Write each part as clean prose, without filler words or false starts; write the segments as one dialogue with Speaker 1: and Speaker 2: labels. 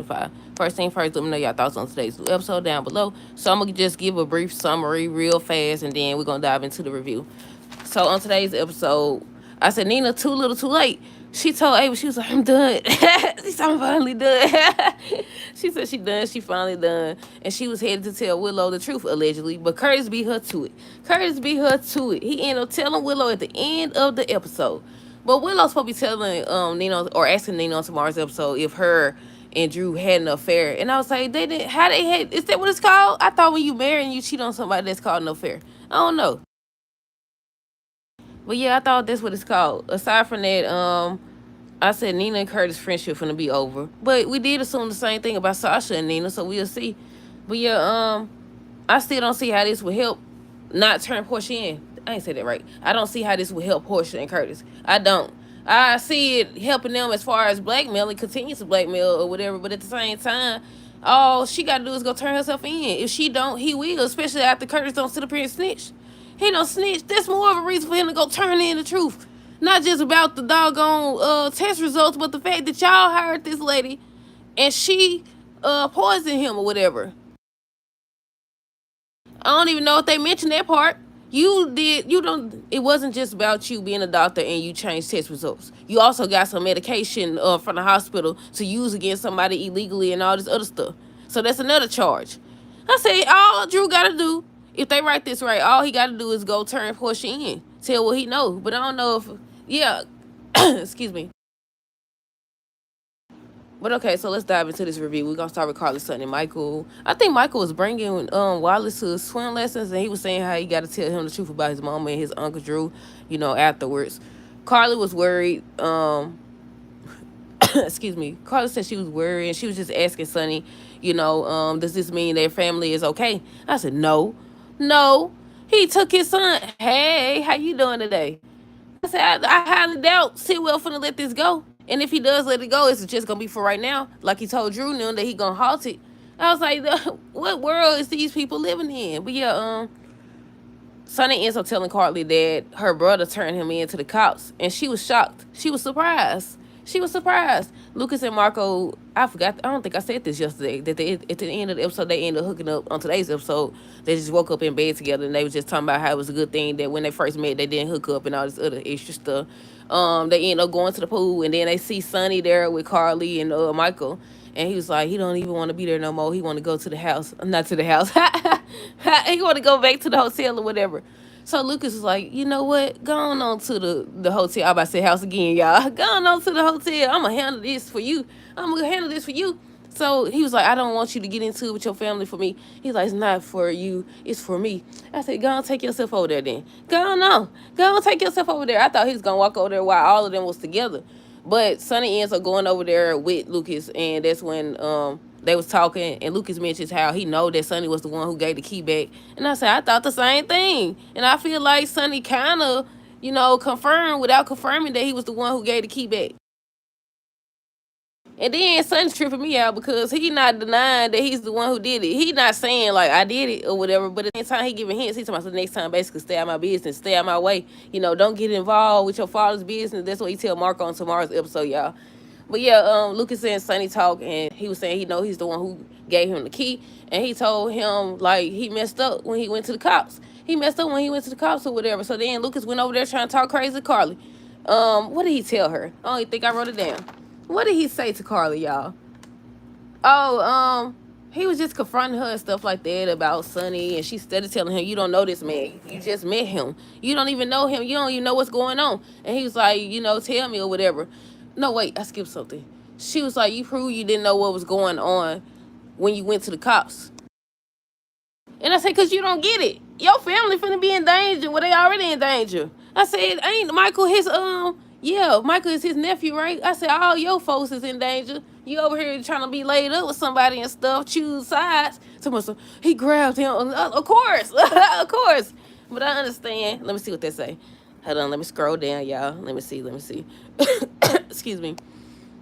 Speaker 1: Spotify. First thing first, let me know y'all thoughts on today's episode down below. So I'm going to just give a brief summary real fast, and then we're going to dive into the review. So on today's episode, I said, Nina, too little, too late. She told Ava, she was like, I'm done. She said, I'm finally done. She said she done. She finally done. And she was headed to tell Willow the truth, allegedly. But Curtis beat her to it. Curtis beat her to it. He ended up telling Willow at the end of the episode. But Willow's supposed to be telling Nina, or asking Nina on tomorrow's episode, if her and Drew had an affair. And I was like, they didn't. How they had? Is that what it's called? I thought when you marry and you cheat on somebody, that's called an affair. I don't know. But yeah, I thought that's what it's called. Aside from that, I said Nina and Curtis' friendship finna be over. But we did assume the same thing about Sasha and Nina, so we'll see. But yeah, I still don't see how this would help not turn Portia in. I ain't say that right. I don't see how this would help Portia and Curtis. I don't. I see it helping them as far as blackmailing, continues to blackmail or whatever, but at the same time, all she gotta do is go turn herself in. If she don't, he will, especially after Curtis don't sit up here and snitch. He don't snitch. That's more of a reason for him to go turn in the truth. Not just about the doggone test results, but the fact that y'all hired this lady and she poisoned him or whatever. I don't even know if they mentioned that part. It wasn't just about you being a doctor and you changed test results. You also got some medication from the hospital to use against somebody illegally and all this other stuff. So that's another charge. I say all Drew gotta do, if they write this right, all he gotta do is go turn Portia in. Tell what he knows. But I don't know if, yeah, excuse me. But okay, so let's dive into this review. We're going to start with Carly's son and Michael. I think Michael was bringing Wallace to swim lessons, and he was saying how he got to tell him the truth about his mama and his Uncle Drew, afterwards. Carly was worried. Excuse me. Carly said she was worried, and she was just asking Sonny, does this mean their family is okay? I said, no. No. He took his son. Hey, how you doing today? I said, I highly doubt Sitwell finna let this go. And if he does let it go, it's just gonna be for right now. Like he told Drew now that he gonna halt it. I was like, what world is these people living in? But yeah, Sonny ends up telling Carly that her brother turned him in to the cops, and she was shocked. She was surprised. She was surprised. Lucas and Marco, I forgot, I don't think I said this yesterday, that at the end of the episode, they ended up hooking up on today's episode. They just woke up in bed together, and they was just talking about how it was a good thing that when they first met, they didn't hook up and all this other extra stuff. They end up going to the pool, and then they see Sonny there with Carly and Michael. And he was like, he don't even want to be there no more. He want to go to the house. Not to the house. He want to go back to the hotel or whatever. So Lucas was like, you know what? Go on to the hotel. I'm about to say house again, y'all. Go on to the hotel. I'm going to handle this for you. I'm going to handle this for you. So he was like, I don't want you to get into it with your family for me. He's like, it's not for you. It's for me. I said, go on, take yourself over there then. Go on, take yourself over there. I thought he was going to walk over there while all of them was together. But Sonny ends up going over there with Lucas, and that's when they was talking, and Lucas mentions how he know that Sonny was the one who gave the key back. And I said, I thought the same thing. And I feel like Sonny kind of, confirmed without confirming that he was the one who gave the key back. And then Sonny's tripping me out because he not denying that he's the one who did it. He not saying, like, I did it or whatever, but at the same time, he giving hints. He's talking about the next time, basically, stay out my business, stay out my way. Don't get involved with your father's business. That's what he tell Marco on tomorrow's episode, y'all. But yeah, Lucas and Sonny talk, and he was saying he's the one who gave him the key, and he told him, like, he messed up when he went to the cops. He messed up when he went to the cops or whatever. So then Lucas went over there trying to talk crazy to Carly. What did he tell her? I don't even think I wrote it down. What did he say to Carly, y'all? Oh, he was just confronting her and stuff like that about Sonny, and she started telling him, you don't know this man. You just met him. You don't even know him. You don't even know what's going on. And he was like, tell me or whatever. No, wait, I skipped something. She was like, you proved you didn't know what was going on when you went to the cops. And I said, because you don't get it. Your family finna be in danger. Well, they already in danger. I said, ain't Michael his, yeah, Michael is his nephew, right? I said, all your folks is in danger. You over here trying to be laid up with somebody and stuff, choose sides. So he grabbed him. Of course. Of course. But I understand. Let me see what they say. Hold on, let me scroll down, y'all. Let me see. Excuse me.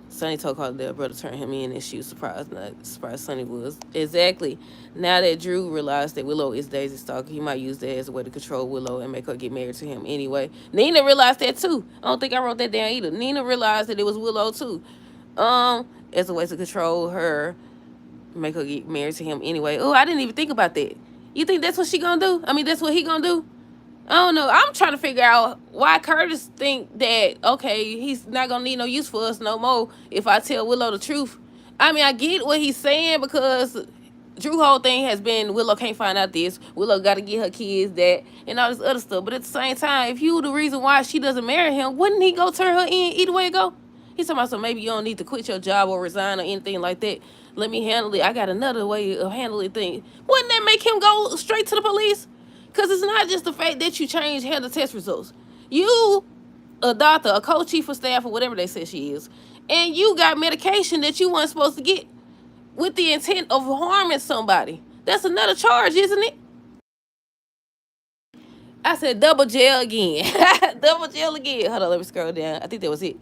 Speaker 1: Sonny told Carly that her brother turned him in, and she was surprised. Not surprised Sonny was. Exactly. Now that Drew realized that Willow is Daisy's stalker, he might use that as a way to control Willow and make her get married to him anyway. Nina realized that too. I don't think I wrote that down either. Nina realized that it was Willow too. as a way to control her, make her get married to him anyway. Oh, I didn't even think about that. You think that's what she gonna do? I mean, that's what he gonna do? I don't know. I'm trying to figure out why Curtis think that, okay, he's not gonna need no use for us no more if I tell Willow the truth. I mean, I get what he's saying because Drew whole thing has been Willow can't find out this. Willow got to get her kids that and all this other stuff. But at the same time, if you the reason why she doesn't marry him, wouldn't he go turn her in either way it go? He's talking about, so maybe you don't need to quit your job or resign or anything like that. Let me handle it. I got another way of handling things. Wouldn't that make him go straight to the police? Because it's not just the fact that you change the test results. You, a doctor, a co-chief of staff, or whatever they say she is, and you got medication that you weren't supposed to get with the intent of harming somebody. That's another charge, isn't it? I said double jail again. Double jail again. Hold on, let me scroll down. I think that was it.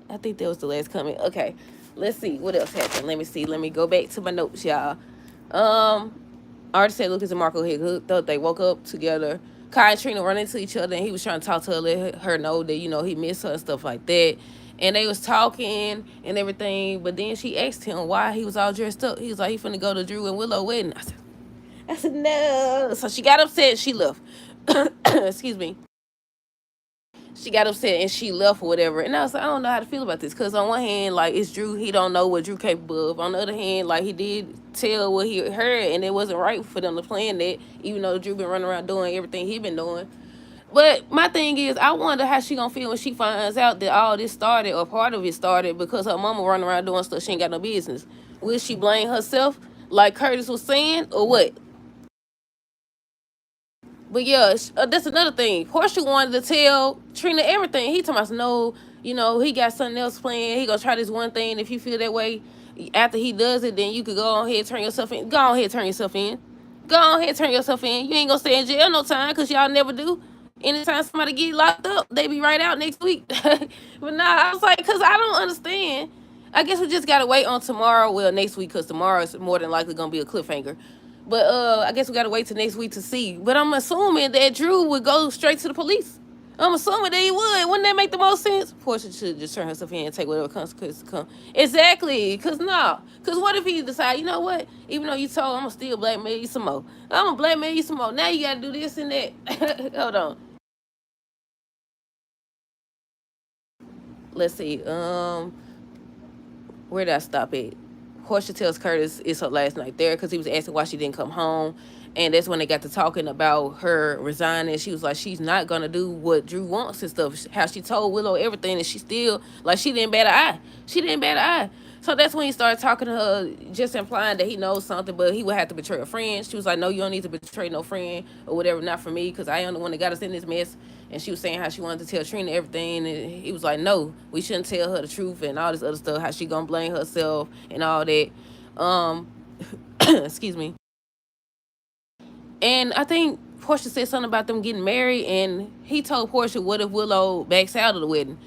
Speaker 1: I think that was the last comment. Okay, let's see what else happened. Let me see. Let me go back to my notes, y'all. I already said Lucas and Marco had hooked up. They woke up together. Kai and Trina run into each other, and he was trying to talk to her, let her know that, he missed her and stuff like that. And they was talking and everything, but then she asked him why he was all dressed up. He was like, he finna go to Drew and Willow wedding. I said, no. So she got upset. She left. Excuse me. She got upset and she left or whatever. And I was like, I don't know how to feel about this. Because on one hand, like, it's Drew. He don't know what Drew capable of. On the other hand, like, he did tell what he heard. And it wasn't right for them to plan that. Even though Drew been running around doing everything he been doing. But my thing is, I wonder how she gonna feel when she finds out that all this started, or part of it started, because her mama running around doing stuff she ain't got no business. Will she blame herself, like Curtis was saying, or what? But yeah, that's another thing. Portia wanted to tell Trina everything. He talking about, no, he got something else planned. He gonna try this one thing. If you feel that way, after he does it, then you could go on ahead and turn yourself in. Go on ahead and turn yourself in. Go on ahead and turn yourself in. You ain't gonna stay in jail no time, because y'all never do. Anytime somebody get locked up, they be right out next week. But nah, I was like, because I don't understand. I guess we just gotta wait on tomorrow. Well, next week, because tomorrow is more than likely gonna be a cliffhanger. But I guess we gotta wait till next week to see. But I'm assuming that Drew would go straight to the police. I'm assuming that he would. Wouldn't that make the most sense? Portia should just turn herself in and take whatever consequences come. Exactly. Cause no. Cause what if he decide, you know what? Even though you told I'm gonna still blackmail you some more. I'm gonna blackmail you some more. Now you gotta do this and that. Hold on. Let's see. Where did I stop at? Portia tells Curtis it's her last night there because he was asking why she didn't come home. And that's when they got to talking about her resigning. She was like, she's not going to do what Drew wants and stuff. How she told Willow everything, and she still, like, she didn't bat an eye. She didn't bat an eye. So that's when he started talking to her, just implying that he knows something, but he would have to betray a friend. She was like, no, you don't need to betray no friend or whatever, not for me, because I am the one that got us in this mess. And she was saying how she wanted to tell Trina everything, and he was like, no, we shouldn't tell her the truth and all this other stuff, how she gonna blame herself and all that. Excuse me. And I think Portia said something about them getting married, and he told Portia, what if Willow backs out of the wedding?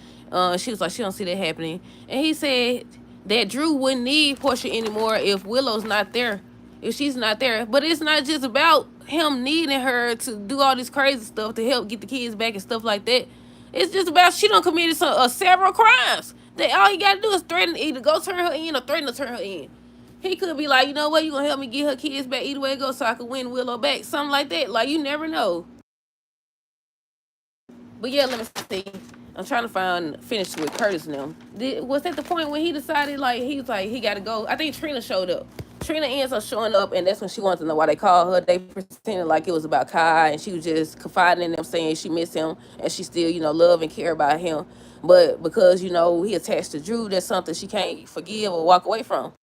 Speaker 1: She was like, she don't see that happening. And he said that Drew wouldn't need Portia anymore if Willow's not there, if she's not there. But it's not just about him needing her to do all this crazy stuff to help get the kids back and stuff like that. It's just about she done committed several crimes. That all he got to do is threaten, either go turn her in or threaten to turn her in. He could be like, you know what, you gonna help me get her kids back either way it goes so I can win Willow back. Something like that. Like, you never know. But yeah, let me see. I'm trying to finish with Curtis now. Was that the point when he decided, like, he was like, he got to go? I think Trina showed up. Trina ends up showing up, and that's when she wanted to know why they called her. They pretended like it was about Kai, and she was just confiding in them, saying she missed him, and she still, love and care about him. But because, he attached to Drew, that's something she can't forgive or walk away from.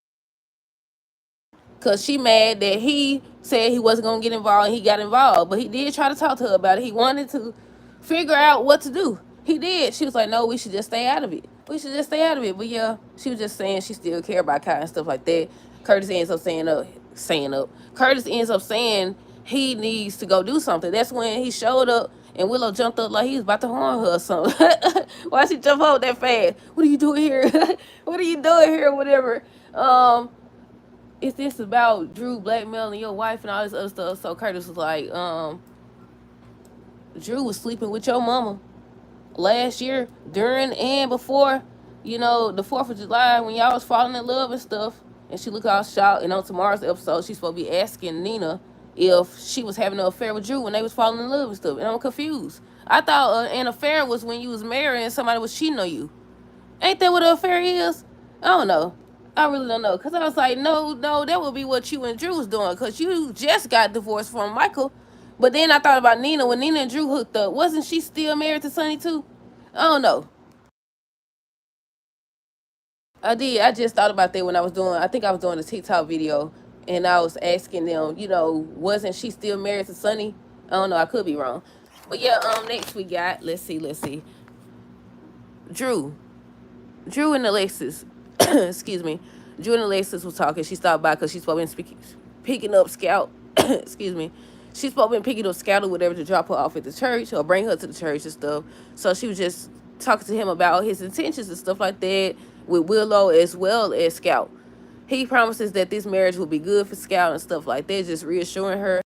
Speaker 1: Because she mad that he said he wasn't going to get involved and he got involved. But he did try to talk to her about it. He wanted to figure out what to do. He did. She was like, no, we should just stay out of it. We should just stay out of it. But yeah, she was just saying she still care about Kai and stuff like that. Curtis ends up saying up. Curtis ends up saying he needs to go do something. That's when he showed up and Willow jumped up like he was about to harm her or something. Why she jump up that fast? What are you doing here? What are you doing here? Whatever. Is this about Drew blackmailing your wife and all this other stuff? So Curtis was like, Drew was sleeping with your mama last year, during and before The 4th of July when y'all was falling in love and stuff, and she look all shocked. And on tomorrow's episode, she's supposed to be asking Nina if she was having an affair with Drew when they was falling in love and stuff. And I'm confused. I thought an affair was when you was married and somebody was cheating on you. Ain't that what an affair is? I don't know. I really don't know. Because I was like, no, no, that would be what you and Drew was doing. Because you just got divorced from Michael. But then I thought about Nina. When Nina and Drew hooked up, wasn't she still married to Sonny too? I don't know. I did. I just thought about that when I think I was doing a TikTok video. And I was asking them, wasn't she still married to Sonny? I don't know. I could be wrong. But yeah, next we got, let's see. Drew. Drew and Alexis, excuse me, Drew and Alexis was talking. She stopped by because she's supposed to be picking up Scout. Excuse me. She's supposed to be picking up Scout or whatever to drop her off at the church or bring her to the church and stuff. So she was just talking to him about his intentions and stuff like that with Willow as well as Scout. He promises that this marriage will be good for Scout and stuff like that, just reassuring her.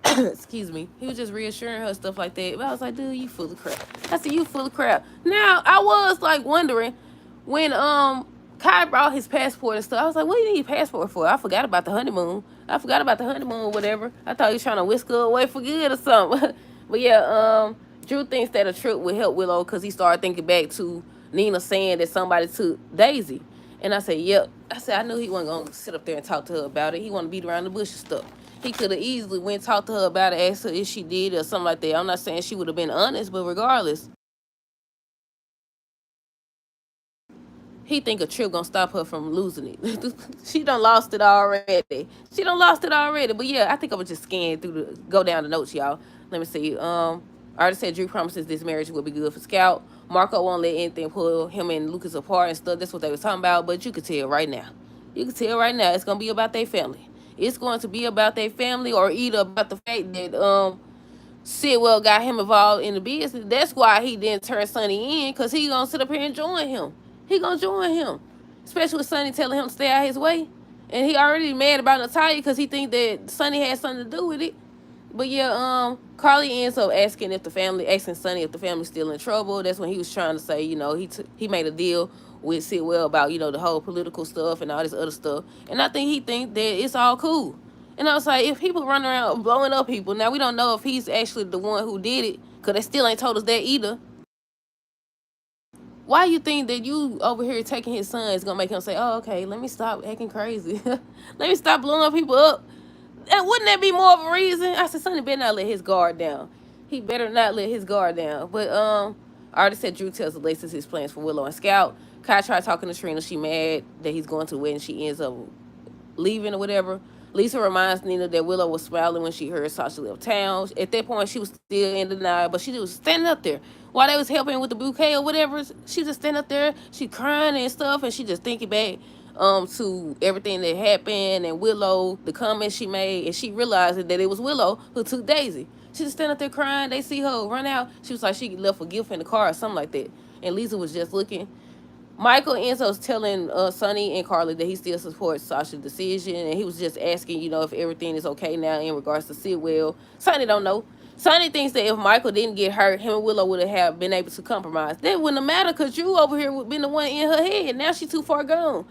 Speaker 1: Excuse me. He was just reassuring her stuff like that. But I was like, dude, you full of crap. I said, you full of crap. Now I was like wondering when Kai brought his passport and stuff. I was like, what do you need a passport for? I forgot about the honeymoon. Or whatever. I thought he was trying to whisk her away for good or something. But yeah, Drew thinks that a trip would help Willow because he started thinking back to Nina saying that somebody took Daisy. And I said, yep. I said, I knew he wasn't going to sit up there and talk to her about it. He wanted to beat around the bush and stuff. He could have easily went and talked to her about it, asked her if she did or something like that. I'm not saying she would have been honest, but regardless, he think a trip gonna stop her from losing it. She done lost it already. But yeah, I think I would just go down the notes, y'all. Let me see. I already said Drew promises this marriage will be good for Scout. Marco won't let anything pull him and Lucas apart and stuff. That's what they was talking about. But you could tell right now. It's gonna be about their family. It's going to be about their family, or either about the fact that Sidwell got him involved in the business. That's why he didn't turn Sonny in, because he gonna sit up here and join him. He gonna join him. Especially with Sonny telling him to stay out his way. And he already mad about Natalia because he think that Sonny had something to do with it. But yeah, Carly ends up asking Sonny if the family's still in trouble. That's when he was trying to say, he made a deal with Sidwell about, the whole political stuff and all this other stuff. And I think he think that it's all cool. And I was like, if people run around blowing up people, now we don't know if he's actually the one who did it, because they still ain't told us that either. Why you think that you over here taking his son is gonna make him say, oh, okay, let me stop acting crazy. Let me stop blowing up people up. And wouldn't that be more of a reason? I said, Sonny better not let his guard down. He better not let his guard down. But I already said Drew tells Alexis his plans for Willow and Scout. Kai tried talking to Trina. She mad that he's going to the wedding. She ends up leaving or whatever. Lisa reminds Nina that Willow was smiling when she heard Sasha left town. At that point, she was still in denial, but she was standing up there while they was helping with the bouquet or whatever. She just standing up there, she crying and stuff, and she just thinking back to everything that happened and Willow, the comments she made, and she realized that it was Willow who took Daisy. She just standing up there crying. They see her run out. She was like she left a gift in the car or something like that. And Lisa was just looking. Michael ends up telling Sonny and Carly that he still supports Sasha's decision, and he was just asking, if everything is okay now in regards to Sidwell. Sonny don't know. Sonny thinks that if Michael didn't get hurt, him and Willow would have been able to compromise. That wouldn't have mattered because you over here would have been the one in her head. Now she too far gone.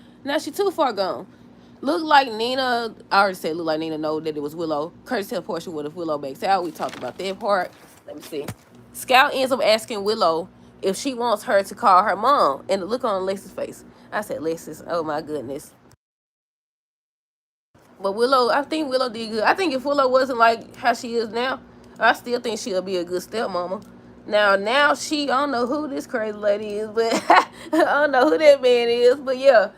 Speaker 1: Look like Nina, I already said look like Nina know that it was Willow. Curtis tell Portia what if Willow backs out. We talked about that part. Let me see. Scout ends up asking Willow if she wants her to call her mom. And the look on Alexis' face. I said, Alexis, oh my goodness. But Willow, I think Willow did good. I think if Willow wasn't like how she is now, I still think she'll be a good stepmama. Now I don't know who this crazy lady is, but I don't know who that man is. But yeah,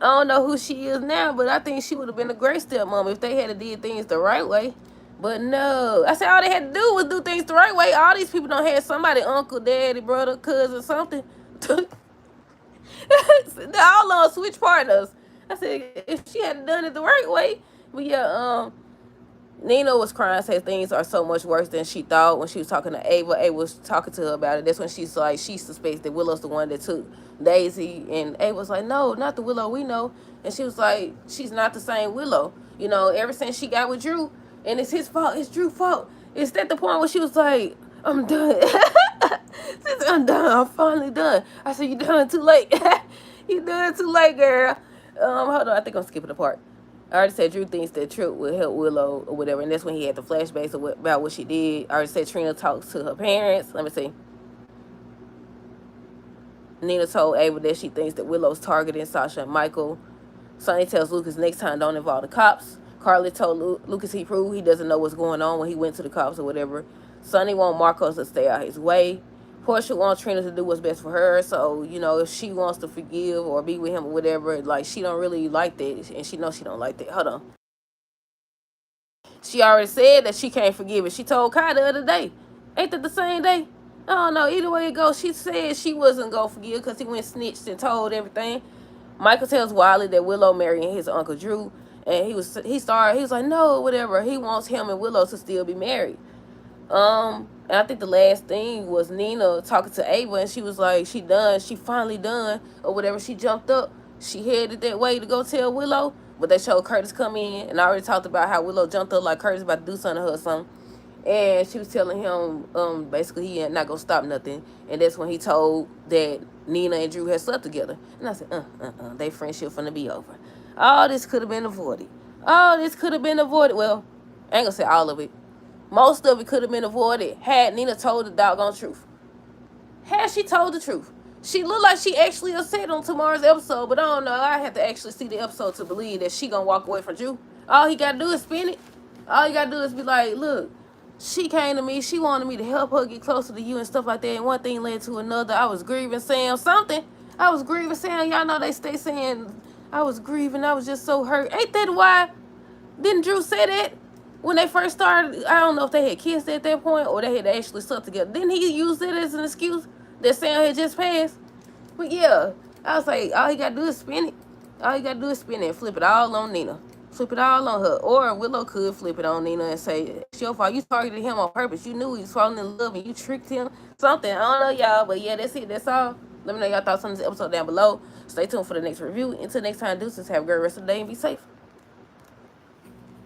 Speaker 1: I don't know who she is now, but I think she would have been a great stepmama if they had to did things the right way. But no, I said all they had to do was do things the right way. All these people don't have somebody, uncle, daddy, brother, cousin, something. They're all on switch partners. I said if she had done it the right way. But yeah, Nina was crying, said things are so much worse than she thought when she was talking to Ava. Ava was talking to her about it. That's when she's like, she suspects that Willow's the one that took Daisy. And Ava was like, no, not the Willow we know. And she was like, she's not the same Willow. Ever since she got with Drew, and it's his fault, it's Drew's fault. It's at the point where she was like, I'm done. She said, I'm done. I'm finally done. I said, you done too late. You done too late, girl. Hold on. I think I'm skipping a part. I already said Drew thinks that Tripp will help Willow or whatever, and that's when he had the flashbacks about what she did. I already said Trina talks to her parents. Let me see. Nina told Ava that she thinks that Willow's targeting Sasha and Michael. Sonny tells Lucas next time don't involve the cops. Carly told Lucas he proved he doesn't know what's going on when he went to the cops or whatever. Sonny want Marcos to stay out his way. Portia wants Trina to do what's best for her. So, you know, if she wants to forgive or be with him or whatever, like, she don't really like that. And she knows she don't like that. Hold on. She already said that she can't forgive it. She told Kai the other day. Ain't that the same day? I don't know. Either way it goes, she said she wasn't going to forgive because he went snitched and told everything. Michael tells Wiley that Willow marrying his Uncle Drew. And he was like, no, whatever. He wants him and Willow to still be married. And I think the last thing was Nina talking to Ava, and she was like, she finally done, or whatever. She jumped up. She headed that way to go tell Willow, but they showed Curtis come in, and I already talked about how Willow jumped up like Curtis about to do something to her or something. And she was telling him, basically he ain't not gonna stop nothing. And that's when he told that Nina and Drew had slept together. And I said, they friendship finna be over. All this could have been avoided. All this could have been avoided. Well, I ain't gonna say all of it. Most of it could have been avoided had Nina told the doggone truth. Had she told the truth. She looked like she actually upset on tomorrow's episode, but I don't know. I have to actually see the episode to believe that she gonna walk away from Drew. All he gotta do is spin it. All he gotta do is be like, look, she came to me. She wanted me to help her get closer to you and stuff like that. And one thing led to another. I was grieving, saying something. I was grieving, saying, y'all know they stay saying, I was grieving. I was just so hurt. Ain't that why? Didn't Drew say that? When they first started, I don't know if they had kissed at that point or they had actually slept together. Didn't he use it as an excuse that Sam had just passed? But yeah, I was like, all he got to do is spin it. All he got to do is spin it and flip it all on Nina. Flip it all on her. Or Willow could flip it on Nina and say, it's your fault. You targeted him on purpose. You knew he was falling in love and you tricked him. Something. I don't know, y'all. But yeah, that's it. That's all. Let me know y'all thoughts on this episode down below. Stay tuned for the next review. Until next time, deuces. Have a great rest of the day and be safe.